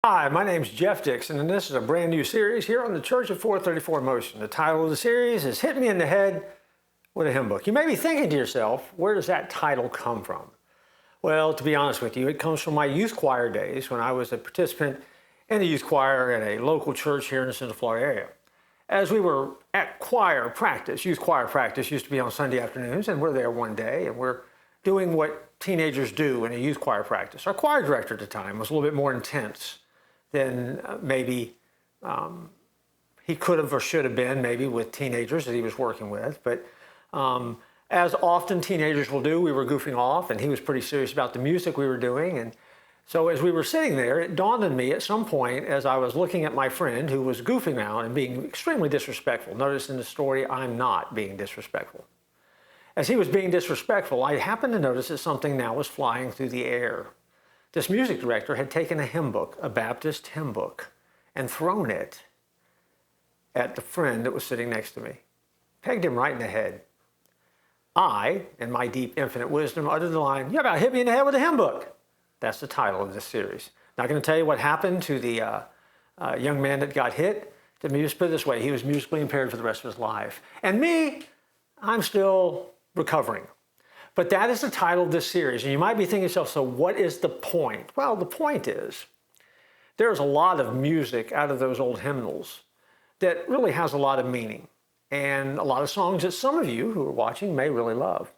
Hi, my name's Jeff Dixon, and this is a brand new series here on the Church of 434 Motion. The title of the series is Hit Me in the Head with a Hymn Book. You may be thinking to yourself, where does that title come from? Well, to be honest with you, it comes from my youth choir days when I was a participant in the youth choir at a local church here in the Central Florida area. As we were at choir practice, youth choir practice used to be on Sunday afternoons, and we're there one day, and we're doing what teenagers do in a youth choir practice. Our choir director at the time was a little bit more intense than maybe he could have or should have been maybe with teenagers that he was working with. But as often teenagers will do, we were goofing off, and he was pretty serious about the music we were doing. And so as we were sitting there, it dawned on me at some point as I was looking at my friend who was goofing around and being extremely disrespectful. Notice in the story, I'm not being disrespectful. As he was being disrespectful, I happened to notice that something now was flying through the air. This music director had taken a hymn book, a Baptist hymn book, and thrown it at the friend that was sitting next to me. Pegged him right in the head. I, in my deep, infinite wisdom, uttered the line, "You about hit me in the head with a hymn book." That's the title of this series. Not going to tell you what happened to the young man that got hit. Let me just put it this way. He was musically impaired for the rest of his life. And me, I'm still recovering. But that is the title of this series. And you might be thinking to yourself, so what is the point? Well, the point is there's a lot of music out of those old hymnals that really has a lot of meaning and a lot of songs that some of you who are watching may really love.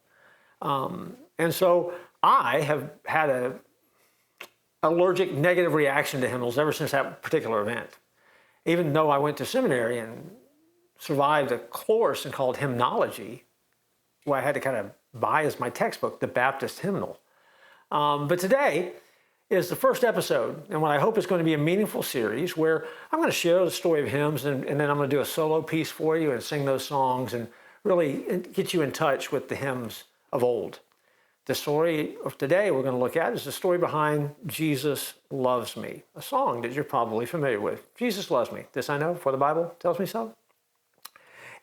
And so I have had an allergic negative reaction to hymnals ever since that particular event. Even though I went to seminary and survived a course called hymnology, where I had to kind of buy as my textbook, the Baptist hymnal. But today is the first episode, and what I hope is going to be a meaningful series where I'm going to share the story of hymns, and then I'm going to do a solo piece for you and sing those songs and really get you in touch with the hymns of old. The story of today we're going to look at is the story behind Jesus Loves Me, a song that you're probably familiar with. Jesus loves me. This I know, for the Bible tells me so.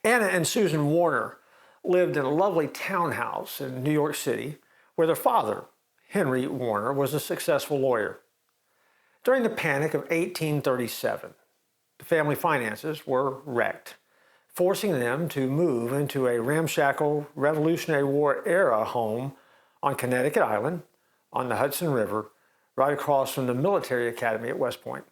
Anna and Susan Warner lived in a lovely townhouse in New York City where their father, Henry Warner, was a successful lawyer. During the Panic of 1837, the family finances were wrecked, forcing them to move into a ramshackle Revolutionary War era home on Connecticut Island on the Hudson River, right across from the military academy at West Point.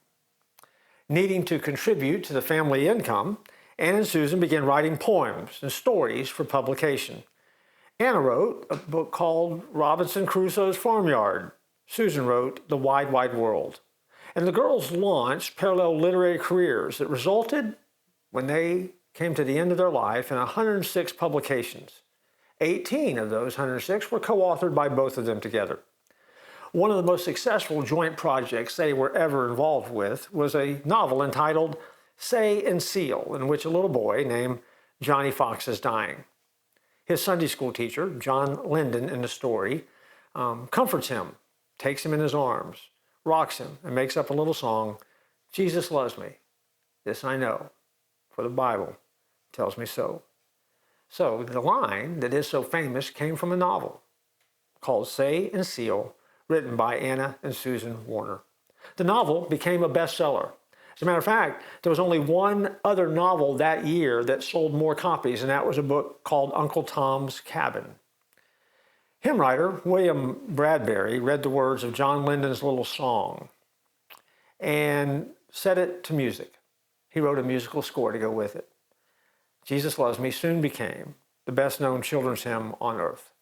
Needing to contribute to the family income, Anna and Susan began writing poems and stories for publication. Anna wrote a book called Robinson Crusoe's Farmyard. Susan wrote The Wide, Wide World. And the girls launched parallel literary careers that resulted, when they came to the end of their life, in 106 publications. 18 of those 106 were co-authored by both of them together. One of the most successful joint projects they were ever involved with was a novel entitled Say and Seal, in which a little boy named Johnny Fox is dying. His Sunday school teacher, John Linden, in the story, comforts him, takes him in his arms, rocks him, and makes up a little song, Jesus loves me. This I know, for the Bible tells me so. So the line that is so famous came from a novel called Say and Seal, written by Anna and Susan Warner. The novel became a bestseller. As a matter of fact, there was only one other novel that year that sold more copies, and that was a book called Uncle Tom's Cabin. Hymn writer William Bradbury read the words of John Linden's little song and set it to music. He wrote a musical score to go with it. Jesus Loves Me soon became the best-known children's hymn on earth.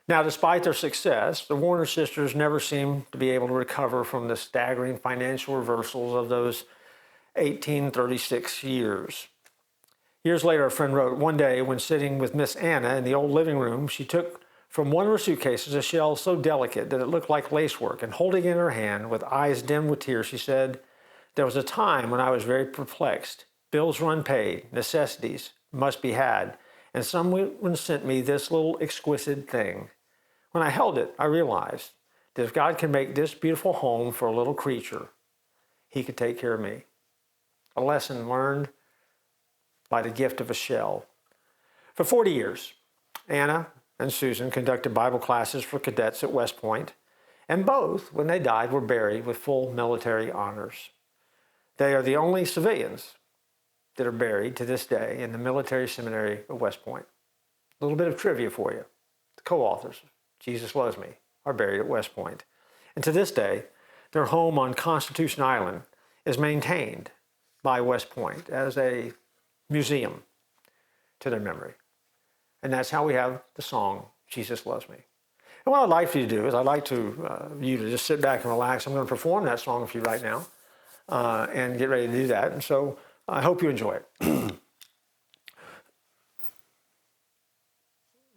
Now, despite their success, the Warner sisters never seemed to be able to recover from the staggering financial reversals of those 1836 years. Years later, a friend wrote, one day when sitting with Miss Anna in the old living room, she took from one of her suitcases a shell so delicate that it looked like lacework, and holding it in her hand with eyes dim with tears, she said, "There was a time when I was very perplexed. Bills were unpaid, necessities must be had, and someone sent me this little exquisite thing. When I held it, I realized that if God can make this beautiful home for a little creature, he could take care of me." A lesson learned by the gift of a shell. For 40 years, Anna and Susan conducted Bible classes for cadets at West Point, And both, when they died, were buried with full military honors. They are the only civilians that are buried to this day in the military seminary of West Point. A little bit of trivia for you. The co-authors, Jesus Loves Me, are buried at West Point. And to this day, their home on Constitution Island is maintained by West Point as a museum to their memory. And that's how we have the song, Jesus Loves Me. And what I'd like for you to do is I'd like you to just sit back and relax. I'm going to perform that song for you right now and get ready to do that. And so I hope you enjoy it.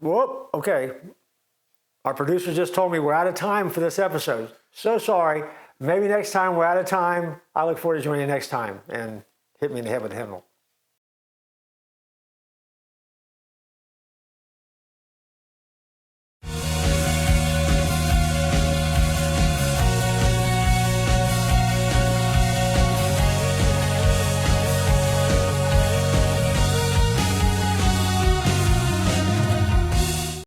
Whoop, okay. Our producer just told me we're out of time for this episode. So sorry. Maybe next time we're out of time. I look forward to joining you next time. And hit me in the head with a hymnal.